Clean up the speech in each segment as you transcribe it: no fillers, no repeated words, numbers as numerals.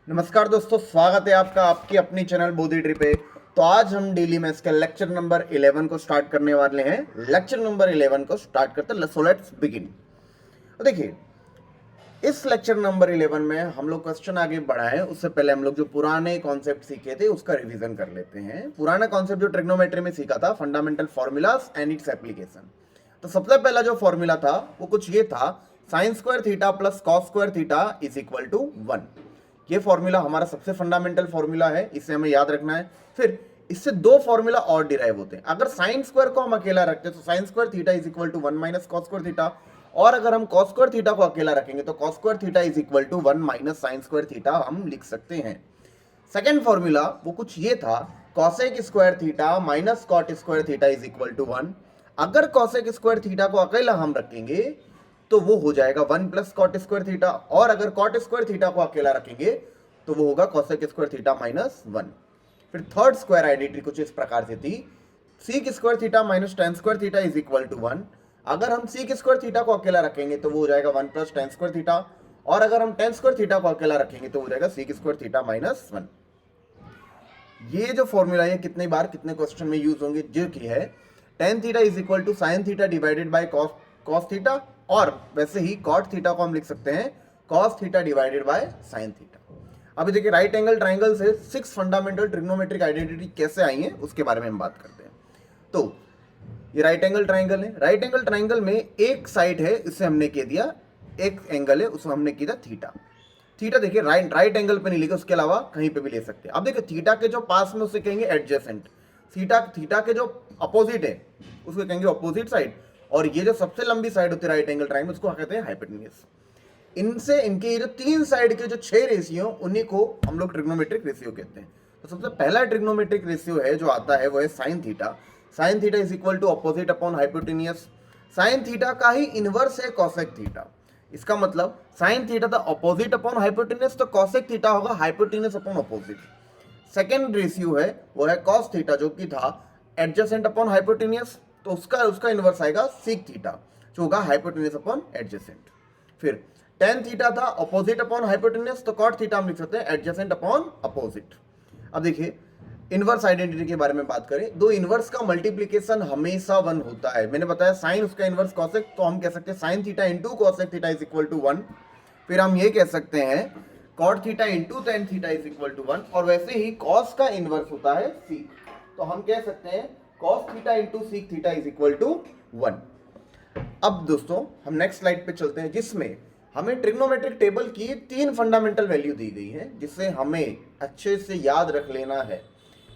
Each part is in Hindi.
नमस्कार दोस्तों, स्वागत है आपका आपकी अपनी चैनल बोधी ट्री पे। तो आज हम डेली मैथ्स के लेक्चर नंबर 11 को स्टार्ट करने वाले हैं। लेक्चर नंबर 11 को स्टार्ट करते हैं, सो लेट्स बिगिन। तो देखिए, इस लेक्चर नंबर 11 में हम लोग क्वेश्चन आगे बढ़ाएं उससे पहले हम लोग जो पुराने कॉन्सेप्ट सीखे थे उसका रिवीजन कर लेते हैं। पुराना कॉन्सेप्ट जो ट्रिग्नोमेट्री में सीखा था, fundamental formulas and its application. तो सबसे पहला जो फॉर्मूला था वो कुछ ये था, sine square theta plus cos square theta is equal to 1। ये फॉर्मूला हमारा सबसे फंडामेंटल फॉर्मूला है, इसे हमें याद रखना है। फिर इससे दो फॉर्मूला और डिराइव होते हैं। अगर साइन स्क्वायर को हम अकेला रखते हैं तो sine square theta is equal to 1 minus cos square theta, और अगर हम cos स्क्वायर थीटा को अकेला रखेंगे तो cos square theta is equal to 1 minus sine square theta हम लिख सकते हैं। सेकेंड फॉर्मूला वो कुछ ये था, cosec square theta minus cot square theta is equal to 1। अगर cosec स्क्वायर थीटा को अकेला हम रखेंगे तो वो हो जाएगा 1 प्लस कॉट स्क्वायर थीटा, और अगर कॉट स्क्वायर थीटा को अकेला रखेंगे तो वो होगा cosec स्क्वायर थीटा माइनस 1। फिर थर्ड स्क्वायर आइडेंटिटी कुछ इस प्रकार से थी, sec square theta minus tan square theta is equal to 1। अगर हम sec स्क्वायर थीटा को अकेला रखेंगे तो वो हो जाएगा 1 प्लस tan स्क्वायर थीटा, और अगर हम tan स्क्वायर थीटा को अकेला रखेंगे तो हो जाएगा sec स्क्वायर थीटा माइनस 1। ये जो फॉर्मूला है कितने बार कितने क्वेश्चन में यूज होंगे, जो कि है tan theta is equal to sine theta divided by cos theta, और वैसे ही cot थीटा को हम लिख सकते हैं cos theta divided bye sin theta. अभी देखिए, राइट एंगल ट्राइंगल से 6 फंडामेंटल ट्रिग्नोमेट्रिक आइडेंटिटी कैसे आई है उसके बारे में हम बात करते हैं। तो ये राइट एंगल ट्राइंगल है। राइट एंगल ट्राइंगल में एक साइड है, इसे हमने कह दिया, एक एंगल है उसको हमने किया थीटा। थीटा देखिए राइट एंगल पे नहीं लिखा, उसके अलावा कहीं पे भी ले सकते हैं। अब देखिए, थीटा के जो पास में उसे कहेंगे एडजेसेंट, थीटा के जो अपोजिट है उसको कहेंगे अपोजिट साइड, और ये जो सबसे लंबी साइड होती है राइट एंगल ट्राइंगल उसको कहते हैं हाइपोटेन्यूज। इनके ये जो तीन साइड के जो 6 रेशियो उन्हीं को हम लोग ट्रिग्नोमेट्रिक रेशियो कहते हैं। तो सबसे पहला ट्रिग्नोमेट्रिक रेशियो है जो आता है वो है sine theta. Sine theta is equal to opposite upon hypotenuse. Sine theta का ही इनवर्स है कॉसेक थीटा। इसका मतलब साइन थीटा था अपोजिट अपॉन हाइपोटेन्यूज, तो कॉसेक थीटा होगा hypotenuse upon opposite. Second ratio है वो है कॉस थीटा, जो कि था एडजेसेंट अपॉन हाइपोटेन्यूज, तो उसका इनवर्स आएगा सीक थीटा, जो होगा हाइपोटेन्यूज अपॉन एडजेसेंट। फिर tan थीटा था अपोजिट अपॉन हाइपोटेन्यूज, तो cot थीटा हम लिख सकते हैं एडजेसेंट अपॉन अपोजिट। अब देखिए, इनवर्स आइडेंटिटी के बारे में बात करें, दो इनवर्स का मल्टीप्लीकेशन हमेशा 1 होता है। मैंने बताया साइन उसका इनवर्स कॉसेक, तो हम कह सकते हैं sine theta into cosec theta is equal to 1। फिर हम ये कह सकते हैं cot theta into tan theta is equal to 1, और वैसे ही cos का इनवर्स होता है सीक, तो हम कह सकते हैं cos theta into sec theta is equal to 1। अब दोस्तों हम नेक्स्ट स्लाइड पे चलते हैं, जिसमें हमें ट्रिग्नोमेट्रिक टेबल की 3 फंडामेंटल वैल्यू दी गई है जिसे हमें अच्छे से याद रख लेना है।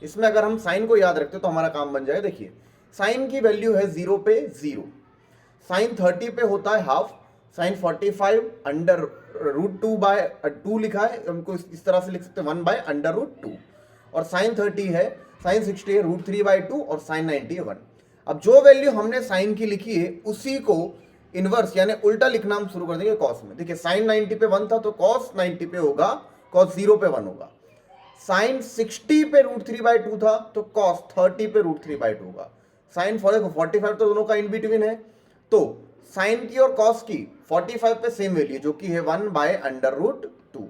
इसमें अगर हम साइन को याद रखते तो हमारा काम बन जाए। देखिए, साइन की वैल्यू है 0 पे 0, साइन 30 पे होता है half, sine 45 under root 2 by 2 लिखा है, हमको इस तरह से लिख सकते हैं 1 बाय अंडर रूट 2, और साइन 30 है, साइन 60 है रूट 3 बाय 2, और साइन 90 है 1। अब जो वैल्यू हमने साइन की लिखी है उसी को इनवर्स यानी उल्टा लिखना हम शुरू कर देंगे कॉस में। देखिए, साइन 90 पे 1 था तो कॉस 90 पे होगा, कॉस 0 पे 1 होगा। साइन 60 पे रूट 3 बाय 2 था तो कॉस 30 पे रूट 3 बाय 2 होगा। साइन 45 तो दोनों का इन बिटवीन है, तो साइन की और कॉस की 45 पे सेम वैल्यू जो कि है 1 बाय अंडर रूट 2,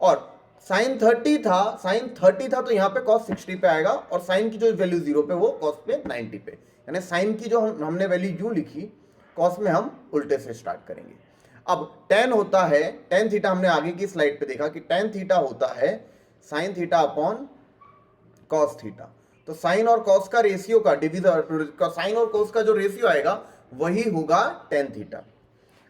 और साइन 30 था तो यहाँ पे कॉस 60 पे आएगा, और साइन की जो वैल्यू 0 पे वो कॉस पे 90 पे, यानी साइन की जो हमने वैल्यू यूं लिखी, कॉस में हम उल्टे से स्टार्ट करेंगे। अब टेन होता है, टेन थीटा हमने आगे की स्लाइड पे देखा कि टेन थीटा होता है sine theta upon cos theta. तो साइन और कॉस का रेशियो का डिवीजन, साइन और कॉस का जो रेशियो आएगा वही होगा टेन थीटा।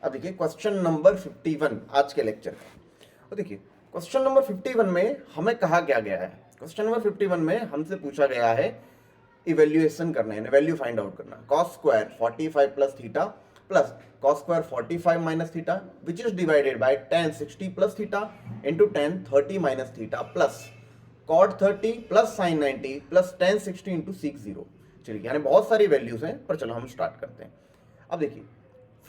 अब देखिए क्वेश्चन नंबर 51 आज के लेक्चर का। तो देखिए, क्वेश्चन नंबर 51 में हमें कहा क्या गया है, क्वेश्चन नंबर 51 में हमसे पूछा गया है इवेल्युएशन करना है, वैल्यू फाइंड आउट करना। Cos square 45 plus theta plus cos square 45 minus theta which is divided by tan 60 plus theta into tan 30 minus theta plus cot 30 plus sin 90 plus tan 60 into seek 0। चलिए, यानी बहुत सारी वैल्यूज हैं, पर चलो हम स्टार्ट करते हैं। अब देखिए,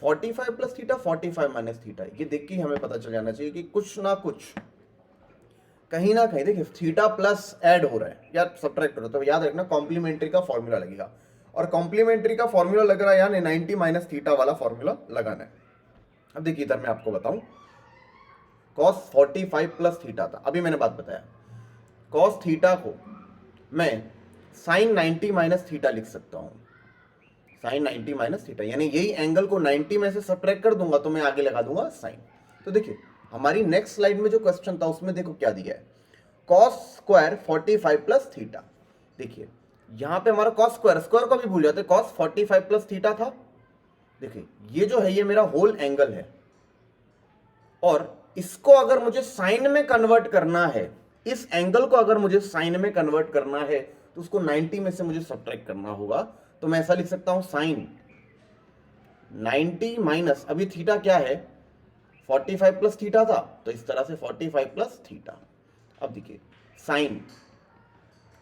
45 प्लस थीटा 45 माइनस थीटा, ये देख के हमें पता चल जाना चाहिए कि कुछ ना कुछ कहीं ना कहीं देखिए थीटा प्लस ऐड हो रहा है या सब्ट्रैक्ट हो रहा है, तो याद रखना कॉम्प्लीमेंट्री का फॉर्मूला लगेगा, और कॉम्प्लीमेंट्री का फॉर्मूला लग रहा है यानी 90 माइनस थीटा वाला फॉर्मूला लगाना है। अब देखिए, इधर मैं आपको बताऊं, कॉस 45 प्लस थीटा था, अभी मैंने बात बताया। कॉस थीटा को मैं साइन 90 माइनस थीटा लिख सकता हूं, साइन 90 माइनस थीटा, यानी यही एंगल को 90 में से सब्ट्रैक्ट कर दूंगा तो मैं आगे लगा दूंगा साइन। तो देखिए हमारी नेक्स्ट स्लाइड में जो क्वेश्चन था उसमें देखो क्या दिया है, कॉस स्क्वायर 45 प्लस थीटा। देखिए यहां पे हमारा कॉस स्क्वायर, स्क्वायर को भी भूल जाते, कॉस 45 प्लस थीटा था। देखिए ये जो है ये मेरा होल एंगल है, और इसको अगर मुझे साइन में कन्वर्ट करना है, इस एंगल को अगर मुझे साइन में कन्वर्ट करना है तो उसको 90 में से मुझे सब्ट्रैक्ट करना होगा। तो मैं ऐसा लिख सकता हूं साइन 90 माइनस, अभी थीटा क्या है 45 प्लस थीटा था, तो इस तरह से 45 प्लस थीटा। अब देखिए साइन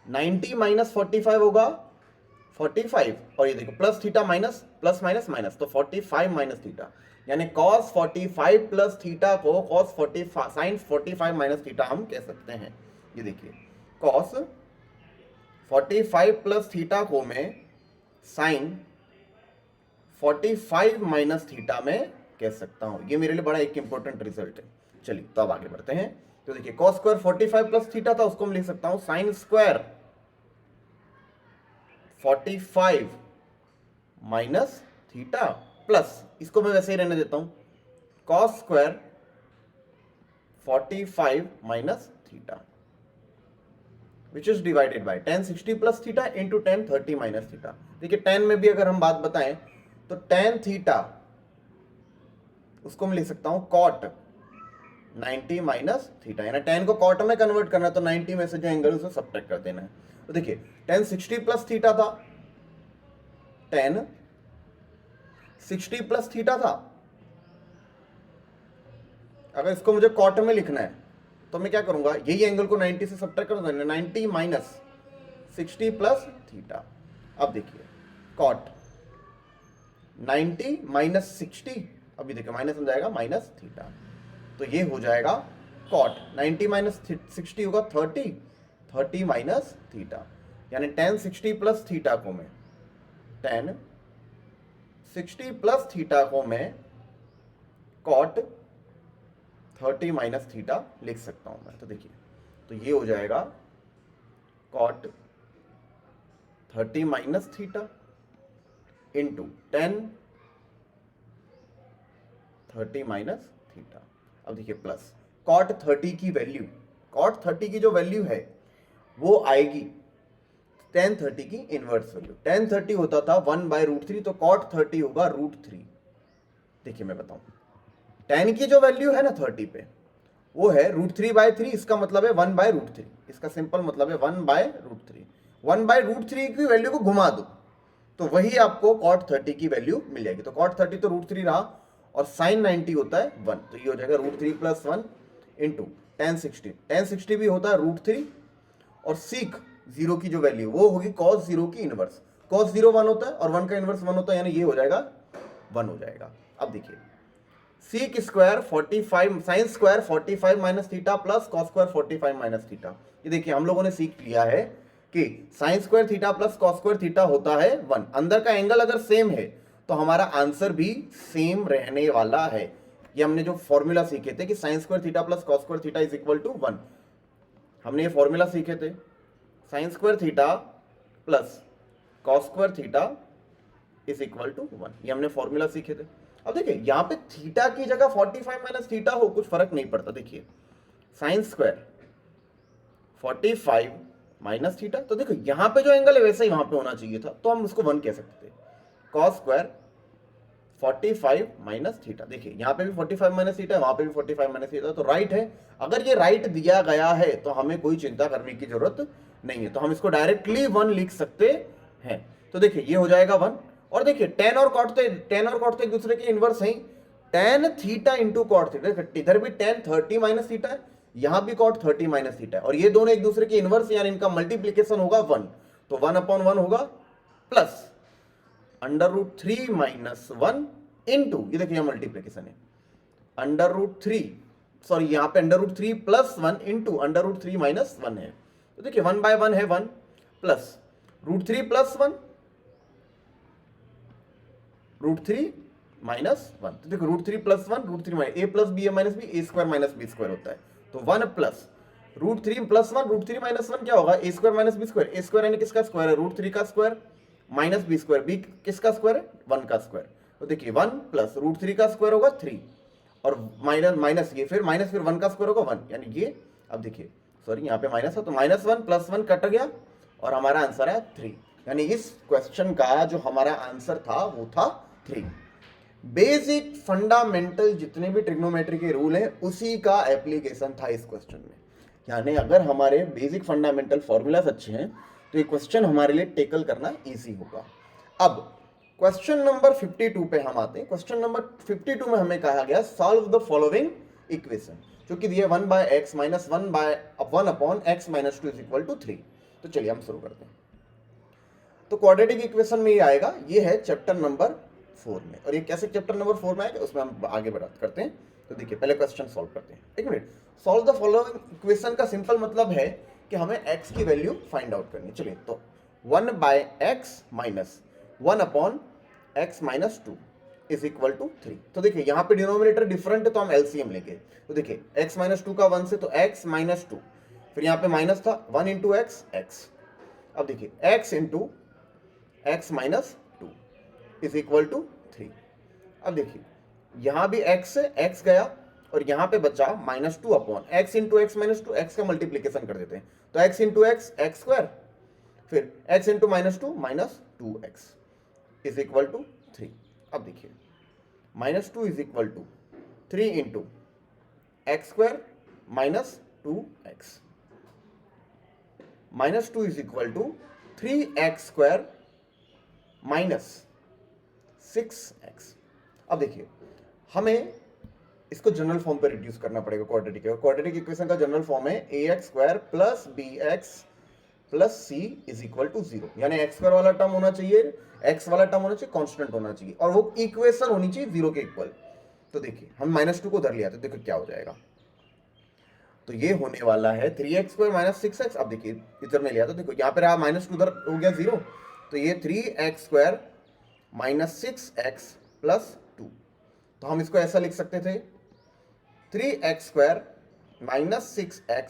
90 माइनस 45 होगा 45, और ये देखो plus theta minus plus minus minus, तो 45 माइनस थीटा, यानी cos 45 प्लस थीटा को cos 45 साइन 45 माइनस थीटा हम कह सकते हैं। ये देखिए cos 45 प्लस थीटा को मैं साइन 45 माइनस थीटा में कह सकता हूं। ये मेरे लिए बड़ा एक इंपॉर्टेंट रिजल्ट है। चलिए तो अब आगे बढ़ते हैं। तो देखिए cos स्क्वायर 45 प्लस थीटा था, उसको मैं लिख सकता हूं sine square 45 minus theta plus, इसको मैं वैसे ही रहने देता हूं, cos square 45 minus theta which is divided by tan 60 plus theta into tan 30 minus theta. देखिए tan में भी अगर हम बात बताएं तो tan थीटा उसको मैं लिख सकता हूं cot 90 माइनस थीटा, यानी tan को cot में कन्वर्ट करना है तो 90 में से जो एंगल उसे सब्ट्रैक्ट कर देना है। तो देखिए tan 60 प्लस थीटा था, tan 60 प्लस थीटा था, अगर इसको मुझे cot में लिखना है तो मैं क्या करूंगा, यही एंगल को 90 से सब्ट्रैक्ट कर दूंगा, 90 माइनस 60 प्लस थीटा। अब देखिए cot 90 माइनस 60, अभी देखिए माइनस हो जाएगा माइनस थीटा, तो ये हो जाएगा cot 90 माइनस 60 होगा 30, 30 माइनस थीटा, यानी tan 60 प्लस थीटा को मैं tan 60 प्लस थीटा को मैं cot 30 माइनस थीटा लिख सकता हूं मैं। तो देखिए तो ये हो जाएगा cot 30 minus theta into tan 30 minus theta. अब देखिए प्लस cot 30 की वैल्यू, cot 30 की जो वैल्यू है वो आएगी tan 30 की इनवर्स वैल्यू। tan 30 होता था 1/√3, तो cot 30 होगा √3। देखिए मैं बताऊं, tan की जो वैल्यू है ना 30 पे वो है √3/3, इसका मतलब है 1/√3, इसका सिंपल मतलब है 1/√3। 1/√3 की वैल्यू को घुमा दो तो वही आपको cot 30 की वैल्यू मिल जाएगी। तो cot 30 तो √3 रहा, और sin 90 होता है 1, तो ये हो जाएगा √3 प्लस 1 इंटू tan 60, tan 60 भी होता है √3, और सीक 0 की जो वैल्यू वो होगी cos 0 की इनवर्स, cos 0 1 होता है और 1 का इनवर्स 1 होता है, यानी ये हो जाएगा 1 हो जाएगा। अब देखिए seek square 45 sine square 45 minus theta plus cos square 45 minus theta. ये देखिए हम लोगों ने सीख लिया है कि sine square theta plus cos square theta होता है 1, अंदर का एंगल अगर सेम है तो हमारा आंसर भी सेम रहने वाला है। ये हमने जो फॉर्मूला सीखे थे कि sine square theta plus cos square theta is equal to 1, हमने ये फॉर्मूला सीखे थे, sine square theta plus cos square theta is equal to 1, ये हमने फॉर्मूला सीखे थे। अब देखिए यहां पे थीटा की जगह 45 माइनस थीटा हो कुछ फर्क नहीं पड़ता। देखिए साइन स्क्वायर 45 माइनस थीटा, तो देखो यहां पे जो एंगल है वैसा ही वहां पे होना चाहिए था, तो हम उसको 1 कह सकते थे। cos स्क्वायर 45 माइनस थीटा, देखिए यहां पे भी 45 माइनस थीटा है, वहां पे भी 45 माइनस थीटा, तो राइट है। अगर ये राइट दिया गया है तो हमें कोई चिंता करने की जरूरत नहीं है, तो हम इसको डायरेक्टली 1 लिख सकते हैं। तो देखिए ये हो जाएगा 1, और देखिए tan और cot तो एक दूसरे के इनवर्स हैं, tan theta into cot theta, इधर भी tan 30 माइनस थीटा है, यहां भी cot 30 माइनस थीटा है, और ये दोनों एक दूसरे के इनवर्स यानी इनका मल्टीप्लीकेशन होगा 1, तो 1/1 होगा प्लस √3 माइनस 1 इंटू, ये देखिए मल्टीप्लीकेशन है √3, सॉरी यहां पे √3 प्लस 1 इंटू √3 माइनस 1 है, तो देखिए 1/1 है 1 प्लस √3 प्लस 1 √3 -1। तो देखो √3 + 1 √3 minus a + b a - b a² - b² होता है। तो 1 प्लस √3 + 1 √3 - 1 क्या होगा, a² - b²। a² यानी किसका स्क्वायर है, √3 का स्क्वायर माइनस b², b किसका स्क्वायर है, 1 का स्क्वायर। तो देखिए 1 प्लस √3 का स्क्वायर होगा 3 और माइनस ये फिर 1 का स्क्वायर होगा 1, यानी ये, अब देखिए सॉरी यहाँ पे माइनस है, तो -1 + 1 कट गया और हमारा आंसर है 3। यानी इस क्वेश्चन का जो हमारा आंसर था वो था 3। बेसिक फंडामेंटल जितने भी ट्रिग्नोमेट्री के रूल हैं उसी का एप्लीकेशन था इस क्वेश्चन में। यानी अगर हमारे बेसिक फंडामेंटल फॉर्मूलाज अच्छे हैं तो ये क्वेश्चन हमारे लिए टेकल करना इजी होगा। अब क्वेश्चन नंबर 52 पे हम आते हैं। क्वेश्चन नंबर 52 में हमें कहा गया सॉल्व द फॉलोइंग इक्वेशन, जो कि दिया 1/x - 1/(x - 2) = 3। तो चलिए हम शुरू करते हैं। तो क्वाड्रेटिक इक्वेशन में ये आएगा, ये है चैप्टर नंबर 4 में, और ये कैसे चैप्टर नंबर 4 में आएगा उसमें हम आगे बात करते हैं। तो देखिए पहले क्वेश्चन सॉल्व करते हैं। एक minute, solve the following equation का सिंपल मतलब है कि हमें x की वैल्यू फाइंड आउट करनी। चलिए तो 1/x - 1/(x - 2) = 3। तो देखिए यहाँ पे डिनोमिनेटर डिफरेंट है तो हम एलसीएम लेंगे। तो देखिए x - 2 का 1 से, तो x - 2, फिर यहाँ पे माइनस था 1 × x x। अब देखिए x × x - 2 = 3। अब देखिए यहाँ भी x से x गया और यहाँ पे बचा -2 x × x - 2, x का मल्टीप्लीकेशन कर देते हैं, तो x × x x², फिर x × -2 -2x = 3। अब देखिए -2 = 3 × x² - 2x, -2 = 3x² - 6x। अब देखिए हमें इसको जनरल फॉर्म पे रिड्यूस करना पड़ेगा। क्वाड्रेटिक इक्वेशन का जनरल फॉर्म है ax² + bx + c = 0। यानी x² वाला टर्म होना चाहिए, x वाला टर्म होना चाहिए, कांस्टेंट होना चाहिए, और वो इक्वेशन होनी चाहिए 0 के इक्वल। तो देखिए हम -2 को उधर लिया तो देखो क्या हो जाएगा। तो ये होने वाला है 3x² - 6x। अब देखिए इधर में लिया तो देखो यहाँ पे रहा -2, उधर हो गया 0, तो ये 3x² - 6x + 2। तो हम इसको ऐसा लिख सकते थे 3x² - 6x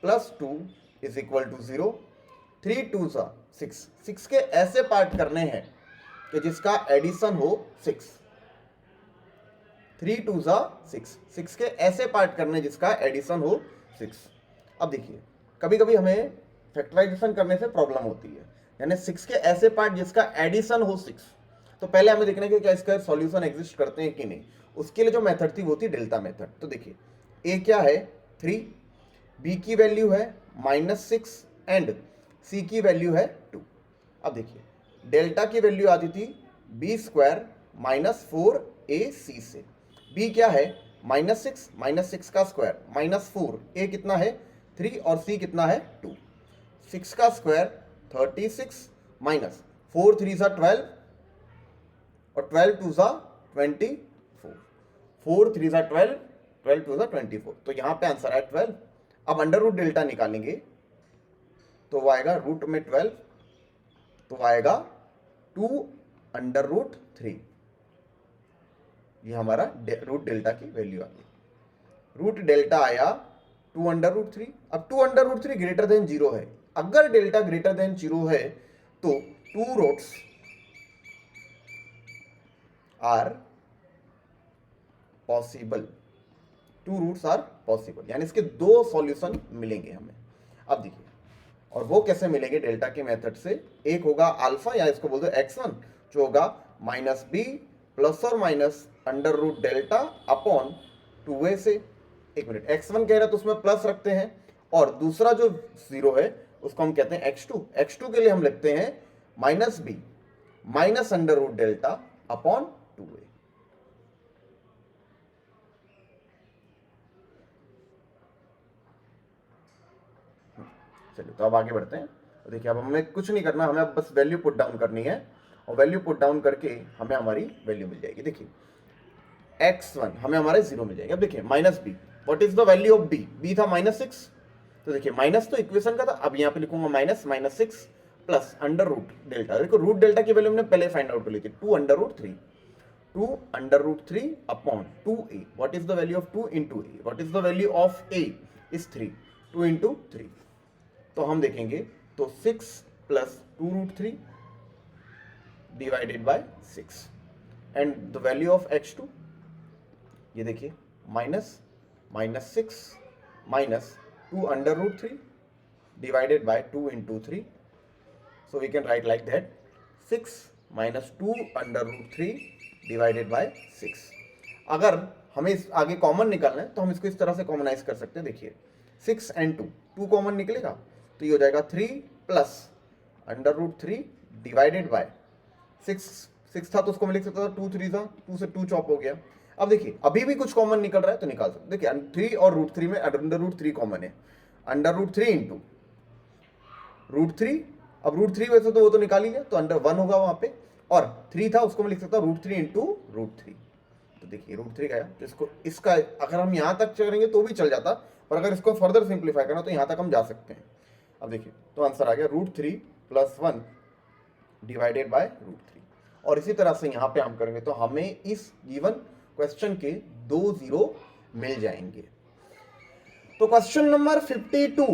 + 2 = 0। 3 2 6, 6 के ऐसे पार्ट करने हैं कि जिसका एडिशन हो 6। 3 2 6, 6 के ऐसे पार्ट करने जिसका एडिशन हो 6। अब देखिए कभी कभी हमें फैक्टराइजेशन करने से प्रॉब्लम होती है, यानी 6 के ऐसे पार्ट जिसका एडिशन हो 6। तो पहले हमें देखना है कि क्या इसका सॉल्यूशन एग्जिस्ट करते हैं कि नहीं। उसके लिए जो मेथड थी वो थी डेल्टा मेथड। तो देखिए a क्या है 3, b की वैल्यू है -6 एंड c की वैल्यू है 2। अब देखिए डेल्टा की वैल्यू आती थी b² - 4ac से। b क्या है -6 का स्क्वायर -4, a कितना है 3 और c कितना है 2। 6 का स्क्वायर 36 माइनस 4 3 12 और 12 2 24, 4 3 12, 12 2 24। तो यहाँ पे आंसर है 12। अब अंडर रूट डेल्टा निकालेंगे तो वो आएगा रूट में 12, तो आएगा 2√3। ये हमारा रूट डेल्टा की वैल्यू आ गई। रूट डेल्टा आया 2√3। अब 2√3 ग्रेटर देन 0 है। अगर डेल्टा ग्रेटर देन 0 है तो 2 roots are possible, 2 roots are possible, यानी इसके 2 सॉल्यूशन मिलेंगे हमें। अब देखिए, और वो कैसे मिलेंगे डेल्टा के मेथड से। एक होगा अल्फा, या इसको बोल दो x1, जो होगा -b ± √डेल्टा अपॉन 2a से। एक मिनट, x1 कह रहा है तो उसमें प्लस रखते हैं, और दूसरा जो 0 है उसको हम कहते हैं x2। x2 के लिए हम लिखते हैं -b √डेल्टा अपॉन 2a। चलिए तो अब आगे बढ़ते हैं। तो देखिए अब हमें कुछ नहीं करना, हमें अब बस वैल्यू पुट डाउन करनी है, और वैल्यू पुट डाउन करके हमें हमारी वैल्यू मिल जाएगी। देखिए x1 हमें हमारे 0 मिल जाएगा। अब देखिए -b, what is the value of b? b था -6, तो देखिए माइनस तो इक्वेशन का था, अब यहाँ पे लिखूंगा -6 प्लस अंडर रूट डेल्टा। देखो रूट डेल्टा की वैल्यू हमने पहले फाइंड आउट कर ली थी 2√3। 2 under root 3 upon 2a. What is the value of 2 into A? What is the value of a is 3. 2 into 3. तो हम देखेंगे तो 6 plus 2 root 3 divided by 6 and the value of x2 ये देखिए minus 6 minus 2 under root 3 divided by 2 into 3. So we can write like that 6 minus 2 under root 3 divided by 6. अगर हमें इस आगे कॉमन निकालना है तो हम इसको इस तरह से कॉमनाइज कर सकते हैं. देखिए 6 and 2 कॉमन निकलेगा तो ये हो जाएगा 3 plus under root 3 divided by 6 था तो उसको मैं लिख सकता था 2 3 था 2 से 2 चॉप हो गया. अब देखिए अभी भी कुछ कॉमन निकल रहा है तो निकाल सकते. देखिए 3 और रूट 3 में अंडर रूट 3 कॉमन है. Under root 3 into root 3. अब रूट 3 वैसे तो वो तो निकाल ही लिया तो अंडर 1 होगा वहां पे और 3 था उसको मैं लिख सकता हूँ रूट 3 इंटू रूट 3. तो देखिए रूट 3 गया तो इसको इसका अगर हम यहाँ तक करेंगे तो भी चल जाता पर अगर इसको फर्दर सिंप्लीफाई करना तो यहाँ तक हम जा सकते हैं. अब देखिए तो आंसर आ गया root 3 plus 1 divided by root 3. और इसी तरह से यहाँ पे हम करेंगे तो हमें इस गिवन क्वेश्चन के 2 0 मिल जाएंगे. तो क्वेश्चन नंबर 52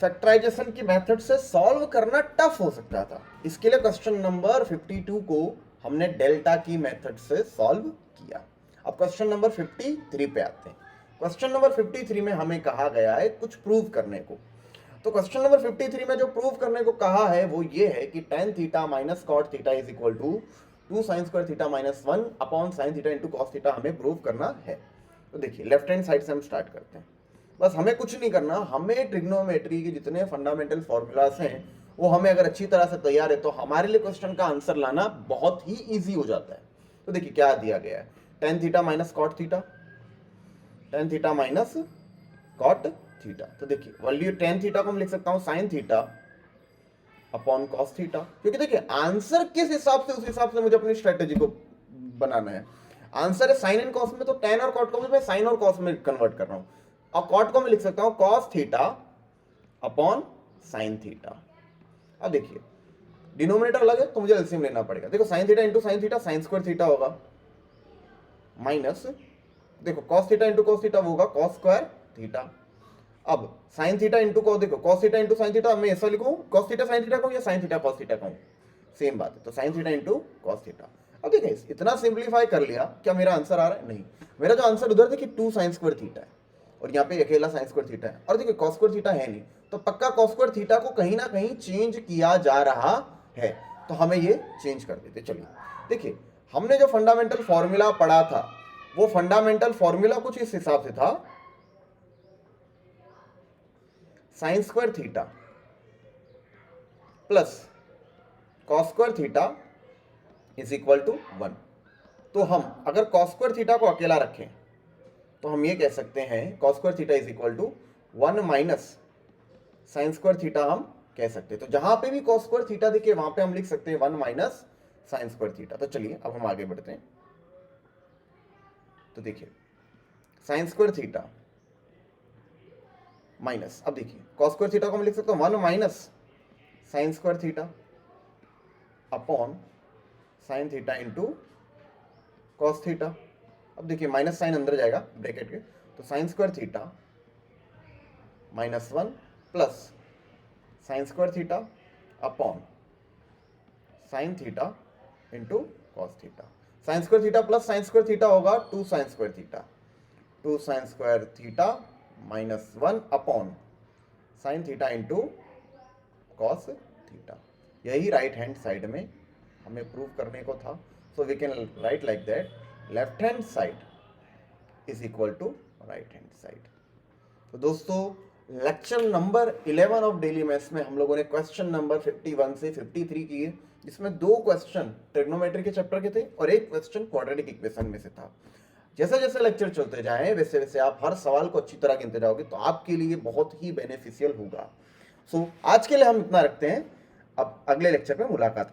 फैक्टराइजेशन की मेथड से सॉल्व करना टफ हो सकता था. इसके लिए क्वेश्चन नंबर 52 को हमने डेल्टा की मेथड से सॉल्व किया. अब क्वेश्चन नंबर 53 पे आते हैं. क्वेश्चन नंबर 53 में हमें कहा गया है कुछ प्रूव करने को. तो क्वेश्चन नंबर 53 में जो प्रूव करने को कहा है वो ये है कि tan theta minus cot theta is equal to 2 sin square theta minus 1 upon sin theta into cos theta हमें प्रूव करना है. तो देखिए लेफ्ट हैंड साइड से हम स्टार्ट करते हैं. बस हमें कुछ नहीं करना, हमें ट्रिग्नोमेट्री के जितने फंडामेंटल फॉर्मूलाज हैं वो हमें अगर अच्छी तरह से तैयार है तो हमारे लिए क्वेश्चन का आंसर लाना बहुत ही इजी हो जाता है. तो देखिए क्या दिया गया है. tan theta minus cot theta, tan theta minus cot theta. तो देखिए वैल्यू tan थीटा को मैं लिख सकता हूँ sin theta upon cos theta. क्योंकि देखिए आंसर किस हिसाब से उस हिसाब से मुझे अपनी स्ट्रेटेजी को बनाना है. आंसर है साइन एंड कॉस में तो tan और कॉट को मैं साइन और कॉस में कन्वर्ट कर रहा हूँ और कॉट को मैं लिख सकता हूं cos theta upon sine theta. अब देखिए डिनोमिनेटर अलग है तो मुझे एलसीएम लेना पड़ेगा. देखो sign theta into sine theta sign square theta होगा माइनस देखो cos theta into cos theta होगा कॉस स्क्वायर थीटा. अब साइन थीटा इंटू को देखो cos theta into sine theta मैं ऐसा लिखूं कॉस थीटा साइन थीटा कहूं या साइन थीटा कॉस थीटा कहूं सेम बात है. तो sign theta into cos theta. अब देखिए इतना सिंप्लीफाई कर लिया क्या मेरा आंसर आ रहा है? नहीं, मेरा जो आंसर उधर देखिए 2 sin स्क्वायर थीटा है और यहाँ पे अकेला sin स्क्वायर थीटा है और देखिए cos स्क्वायर थीटा है नहीं तो पक्का cos स्क्वायर थीटा को कहीं ना कहीं चेंज किया जा रहा है. तो हमें ये चेंज कर देते. चलिए देखिए हमने जो फंडामेंटल फॉर्मूला पढ़ा था वो फंडामेंटल फॉर्मूला कुछ इस हिसाब से था sin square theta plus cos square theta is equal to 1. तो हम अगर cos स्क्वायर थीटा को अकेला रखें तो हम ये कह सकते हैं cos square theta is equal to 1 minus sine square theta हम कह सकते हैं. तो जहां पे भी cos स्क्वायर थीटा दिखे वहां पे हम लिख सकते हैं 1 माइनस साइन स्क्वायर थीटा. तो चलिए अब हम आगे बढ़ते हैं. तो देखिए साइन स्क्वायर थीटा माइनस अब देखिए cos स्क्वायर थीटा को हम लिख सकते हैं 1 minus sine square theta upon sine theta into cos theta. अब देखिए माइनस साइन अंदर जाएगा ब्रैकेट के तो sine square theta minus 1 plus sign square theta upon sine theta into cos theta. Sign square theta plus sign square theta होगा 2 sign square theta. 2 sign square theta minus 1 upon sine theta into cos theta. यही राइट हैंड साइड में हमें प्रूव करने को था. So we can write like that left hand side is equal to right hand side. तो दोस्तों lecture number 11 of daily maths में हम लोगों ने क्वेश्चन नंबर 51 से 53 किए जिसमें 2 क्वेश्चन ट्रिग्नोमेट्री के चैप्टर के थे और 1 क्वेश्चन क्वाड्रेटिक इक्वेशन में से था. जैसे जैसे लेक्चर चलते जाएं वैसे वैसे आप हर सवाल को अच्छी तरह गिनते जाओगे तो आपके लिए बहुत ही बेनिफिशियल होगा. सो आज के लिए हम इतना रखते हैं. अब अगले लेक्चर में मुलाकात